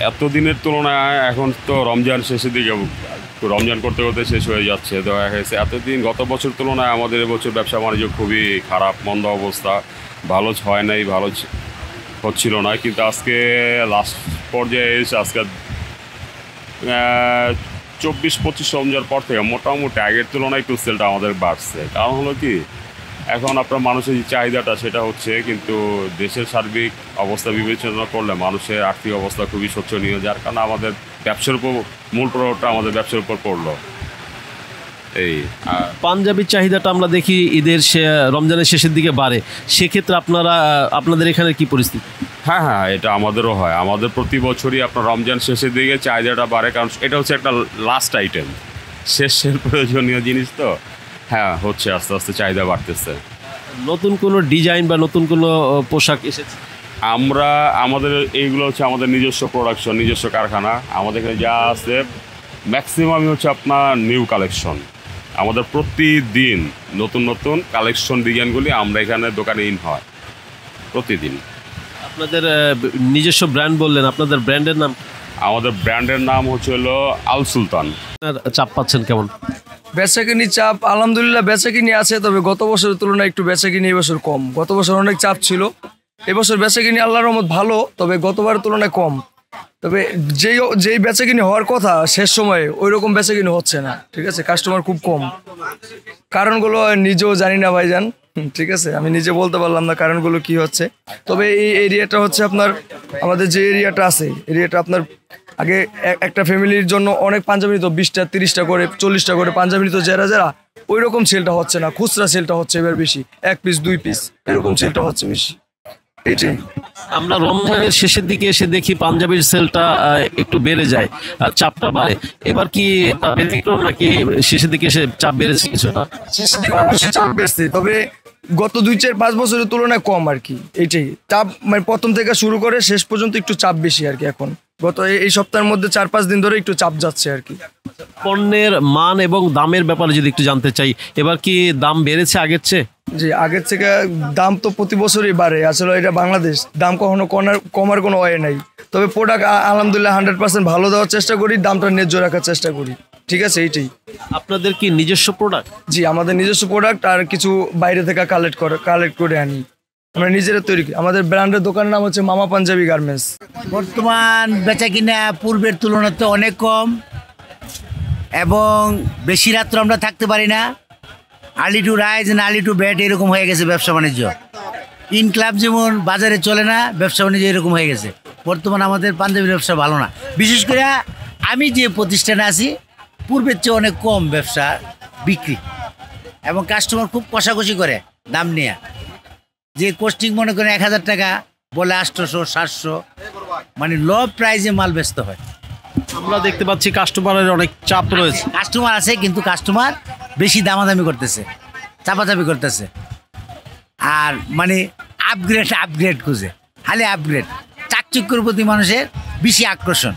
এতদিনের তুলনায় এখন তো রমজান শেষের দিকে, রমজান করতে করতে শেষ হয়ে যাচ্ছে। তো এতদিন গত বছর তুলনায় আমাদের এবছর ব্যবসা বাণিজ্য খুবই খারাপ, মন্দ অবস্থা, ভালো হয় নাই, ভালো হচ্ছিল না। কিন্তু আজকে লাস্ট পর্যায়ে এসে আজকে 24-25 রমজান পর থেকে মোটামুটি আগের তুলনায় একটু সেলটা আমাদের বাড়ছে। কারণ হলো কি, এখন আপনার মানুষের যে চাহিদাটা সেটা হচ্ছে, কিন্তু দেশের সার্বিক অবস্থা বিবেচনা করলে মানুষের আর্থিক অবস্থা খুবই শোচনীয়, যার কারণে আমাদের ব্যবসার উপর মূল প্রভাবটা আমাদের ব্যবসার উপর পড়লো। এই পাঞ্জাবির চাহিদাটা আমরা দেখি ঈদের রমজানের শেষের দিকে বাড়ে, সেক্ষেত্রে আপনাদের এখানে কি পরিস্থিতি? হ্যাঁ হ্যাঁ, এটা আমাদেরও হয়। আমাদের প্রতি বছরই আপনার রমজান শেষের দিকে চাহিদাটা বাড়ে, কারণ এটা হচ্ছে একটা লাস্ট আইটেম, শেষের প্রয়োজনীয় জিনিস। তো হ্যাঁ, হচ্ছে আস্তে আস্তে চাহিদা বাড়তেছে। নতুন কোনো ডিজাইন বা নতুন কোনো পোশাক এসেছে? আমাদের এইগুলো হচ্ছে আমাদের নিজস্ব প্রোডাকশন, নিজস্ব কারখানা। আমাদের এখানে যা আছে ম্যাক্সিমামই হচ্ছে আপনার নিউ কালেকশন। আমাদের প্রতিদিন নতুন নতুন কালেকশন ডিজাইনগুলি আমরা এখানে দোকানে ইন হয় প্রতিদিন। আপনাদের নিজস্ব ব্র্যান্ড বললেন, আপনাদের ব্র্যান্ডের নাম? আমাদের ব্র্যান্ডের নাম হচ্ছে হলো আল সুলতান। চাপ পাচ্ছেন কেমন? বেচাকিনি চাপ আলহামদুলিল্লাহ বেচাকিনি আছে, তবে গত বছরের তুলনায় একটু বেচাকিনি এবছর কম। গত বছর অনেক চাপ ছিল, এবছর বেচাকিনি আল্লাহর রহমত ভালো, তবে গতবারের তুলনায় কম। তবে যেই বেচাকিনি হওয়ার কথা শেষ সময়ে ওই রকম বেচাকিনি হচ্ছে না। ঠিক আছে, কাস্টমার খুব কম। কারণগুলো নিজেও জানি না ভাইজান, ঠিক আছে, আমি নিজে বলতে পারলাম না কারণগুলো কি হচ্ছে। তবে এই এরিয়াটা হচ্ছে আপনার, আমাদের যে এরিয়াটা আছে, এরিয়াটা আপনার আগে একটা ফ্যামিলির জন্য অনেক পাঞ্জাবি নিত, 20টা 30টা করে 40টা করে পাঞ্জাবি নিত যারা যারা, ওই রকম সেলটা হচ্ছে না। খুচরা সেলটা হচ্ছে এবার বেশি, 1 পিস 2 পিস এরকম সেলটা হচ্ছে বেশি। এটাই আমরা রমজানের শেষের দিকে এসে দেখি পাঞ্জাবির সেলটা একটু বেড়ে যায়, চাপটা বাড়ে। এবার কি ব্যতিক্রম নাকি শেষের দিকে এসে চাপ বেড়েছে কিছুটা? চাপ বেড়েছে, তবে গত 2-4-5 বছরের তুলনায় কম আর কি। এইটাই চাপ, মানে প্রথম থেকে শুরু করে শেষ পর্যন্ত একটু চাপ বেশি আর কি। এখন গত এই সপ্তাহের মধ্যে 4-5 দিন ধরে একটু চাপ যাচ্ছে আর কি। পণ্যের মান এবং দামের ব্যাপারে যদি একটু জানতে চাই, এবার কি দাম বেড়েছে আগের চেয়ে? জি, আগের থেকে দাম তো প্রতি বছরই বাড়ে। আসলে এটা বাংলাদেশ, দাম কখনো কমার কোনো ওয়ে নাই। তবে প্রোডাক্ট আলহামদুলিল্লাহ 100% ভালো দেওয়ার চেষ্টা করি, দামটা ন্যায্য রাখার চেষ্টা করি। ঠিক আছে, এইটাই। আপনাদের কি নিজস্ব প্রোডাক্ট? জি, আমাদের নিজস্ব প্রোডাক্ট, আর কিছু বাইরে থেকে কালেক্ট করে আনি, আমরা নিজেরা তৈরি করি। আমাদের ব্র্যান্ডের দোকানের নাম হচ্ছে মামা পাঞ্জাবি গার্মেন্টস। বর্তমান বেচা কিনা পূর্বের তুলনাতে অনেক কম, এবং বেশি রাত্র আমরা থাকতে পারি না। আর্লি টু রাইজ না আর্লি টু বেড এরকম হয়ে গেছে ব্যবসা বাণিজ্য। ইন ক্লাব যেমন বাজারে চলে না, ব্যবসা বাণিজ্য এরকম হয়ে গেছে। বর্তমান আমাদের পাঞ্জাবির ব্যবসা ভালো না। বিশেষ করে আমি যে প্রতিষ্ঠানে আছি, পূর্বের চেয়ে অনেক কম ব্যবসা বিক্রি, এবং কাস্টমার খুব কষাকষি করে দাম নিয়ে। যে কোস্টিং মনে করেন 1000 টাকা বলে 800-700, মানে লো প্রাইজে মাল বেচতে হয়। আমরা দেখতে পাচ্ছি কাস্টমারের অনেক চাপ রয়েছে। কাস্টমার আছে, কিন্তু কাস্টমার বেশি দামাদামি করতেছে, চাপাচাপি করতেছে, আর মানে আপগ্রেড খুঁজে, খালি আপগ্রেড। চাকচক্যের প্রতি মানুষের বেশি আকর্ষণ।